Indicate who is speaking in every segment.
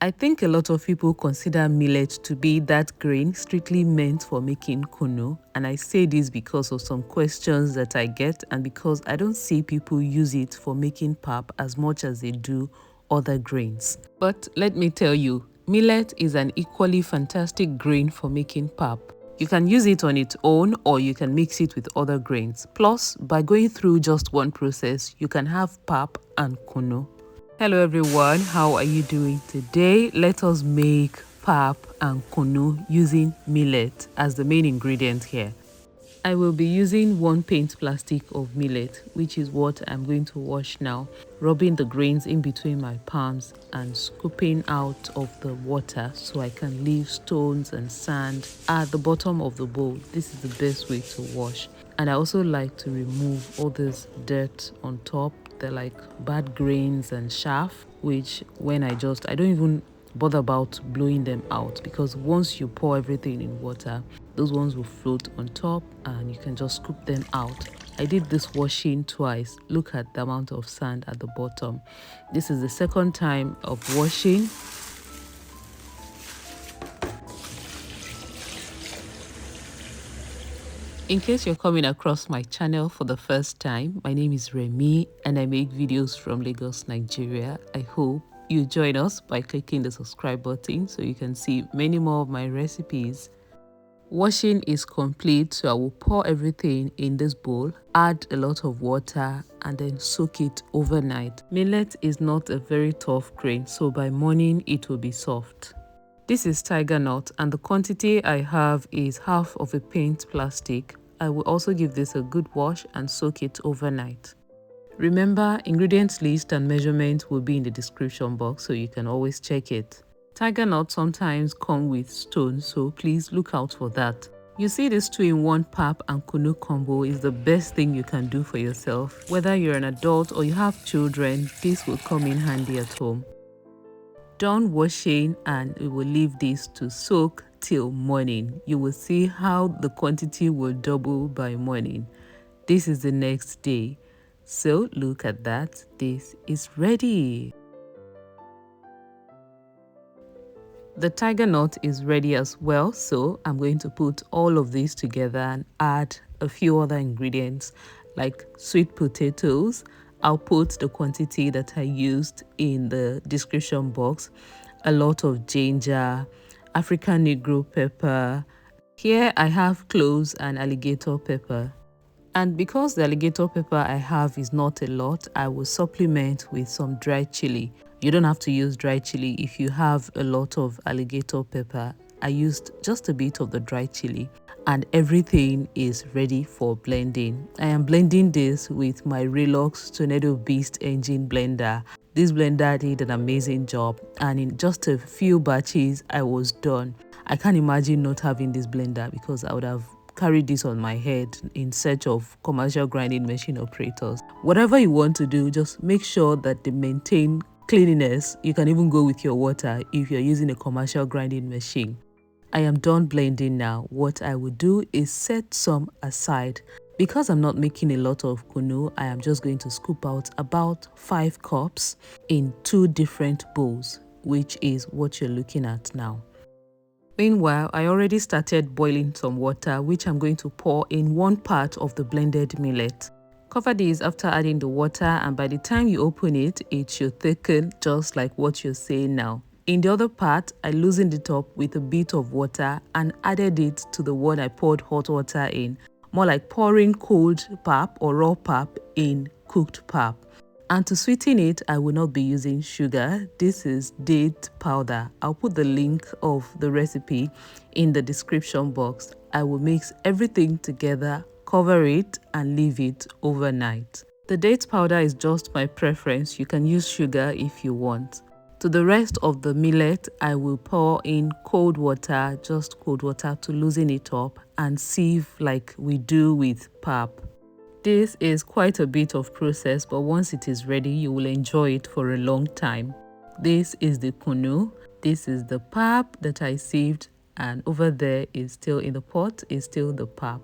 Speaker 1: I think a lot of people consider millet to be that grain strictly meant for making kuno, and I say this because of some questions that I get and because I don't see people use it for making pap as much as they do other grains. But let me tell you, millet is an equally fantastic grain for making pap. You can use it on its own or you can mix it with other grains. Plus, by going through just one process, you can have pap and kuno. Hello everyone, how are you doing today? Let us make pap and kunu using millet as the main ingredient here. I will be using 1 pint plastic of millet, which is what I'm going to wash now, rubbing the grains in between my palms and scooping out of the water so I can leave stones and sand at the bottom of the bowl. This is the best way to wash. And I also like to remove all this dirt on top. They're like bad grains and chaff, which when I don't even bother about blowing them out, because once you pour everything in water, those ones will float on top and you can just scoop them out. I did this washing twice. Look at the amount of sand at the bottom. This is the second time of washing. In case you're coming across my channel for the first time, my name is Remy and I make videos from Lagos, Nigeria. I hope you join us by clicking the subscribe button so you can see many more of my recipes. Washing is complete, so I will pour everything in this bowl, add a lot of water and then soak it overnight. Millet is not a very tough grain, so by morning it will be soft. This is tiger nut and the quantity I have is half of a pint plastic. I will also give this a good wash and soak it overnight. Remember, ingredients list and measurement will be in the description box so you can always check it. Tiger nuts sometimes come with stones, so please look out for that. You see, this 2-in-1 pap and kunu combo is the best thing you can do for yourself. Whether you're an adult or you have children, this will come in handy at home. Done washing and we will leave this to soak till morning. You will see how the quantity will double by morning. This is the next day. So look at that, this is ready. The tiger nut is ready as well, so I'm going to put all of these together and add a few other ingredients like sweet potatoes. I'll put the quantity that I used in the description box. A lot of ginger, African negro pepper. Here I have cloves and alligator pepper. And because the alligator pepper I have is not a lot, I will supplement with some dry chili. You don't have to use dry chili if you have a lot of alligator pepper. I used just a bit of the dry chili and everything is ready for blending. I am blending this with my Relox Tornado Beast engine blender. This blender did an amazing job and in just a few batches I was done. I can't imagine not having this blender because I would have carried this on my head in search of commercial grinding machine operators. Whatever you want to do, just make sure that they maintain cleanliness. You can even go with your water if you're using a commercial grinding machine. I am done blending now. What I will do is set some aside. Because I'm not making a lot of kunu, I am just going to scoop out about 5 cups in 2 different bowls, which is what you're looking at now. Meanwhile, I already started boiling some water, which I'm going to pour in 1 part of the blended millet. Cover this after adding the water, and by the time you open it, it should thicken just like what you're seeing now. In the other part, I loosened it up with a bit of water and added it to the one I poured hot water in, more like pouring cold pap or raw pap in cooked pap. And to sweeten it, I will not be using sugar. This is date powder. I'll put the link of the recipe in the description box. I will mix everything together, cover it and leave it overnight. The date powder is just my preference. You can use sugar if you want. To the rest of the millet, I will pour in cold water, just cold water to loosen it up and sieve like we do with pap. This is quite a bit of process, but once it is ready, you will enjoy it for a long time. This is the kunu, this is the pap that I sieved, and over there is still in the pot, is still the pap.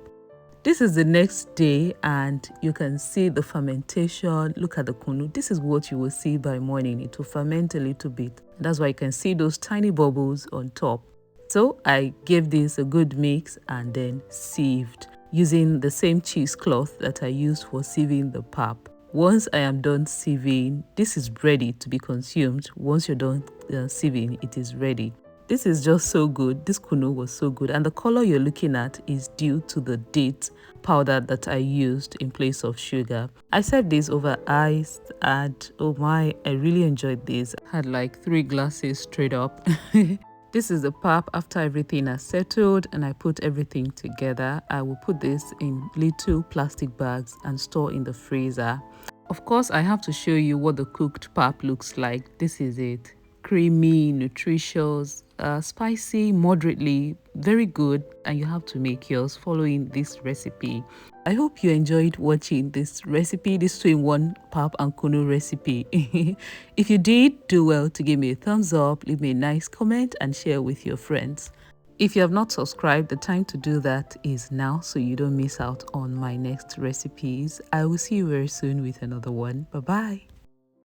Speaker 1: This is the next day and you can see the fermentation. Look at the kunu. This is what you will see by morning. It will ferment a little bit. That's why you can see those tiny bubbles on top. So I gave this a good mix and then sieved using the same cheesecloth that I used for sieving the pap. Once I am done sieving, this is ready to be consumed. Once you're done sieving, it is ready. This is just so good. This kuno was so good, and the color you're looking at is due to the date powder that I used in place of sugar. I served this over ice, and oh my, I really enjoyed this. I had like 3 glasses straight up. This is the pap after everything has settled and I put everything together. I will put this in little plastic bags and store in the freezer. Of course, I have to show you what the cooked pap looks like. This is it. Creamy, nutritious, spicy, moderately, very good, and you have to make yours following this recipe. I hope you enjoyed watching this recipe, this 2-in-1 pap and kunu recipe. If you did, do well to give me a thumbs up, leave me a nice comment and share with your friends. If you have not subscribed, the time to do that is now so you don't miss out on my next recipes. I will see you very soon with another one. Bye bye.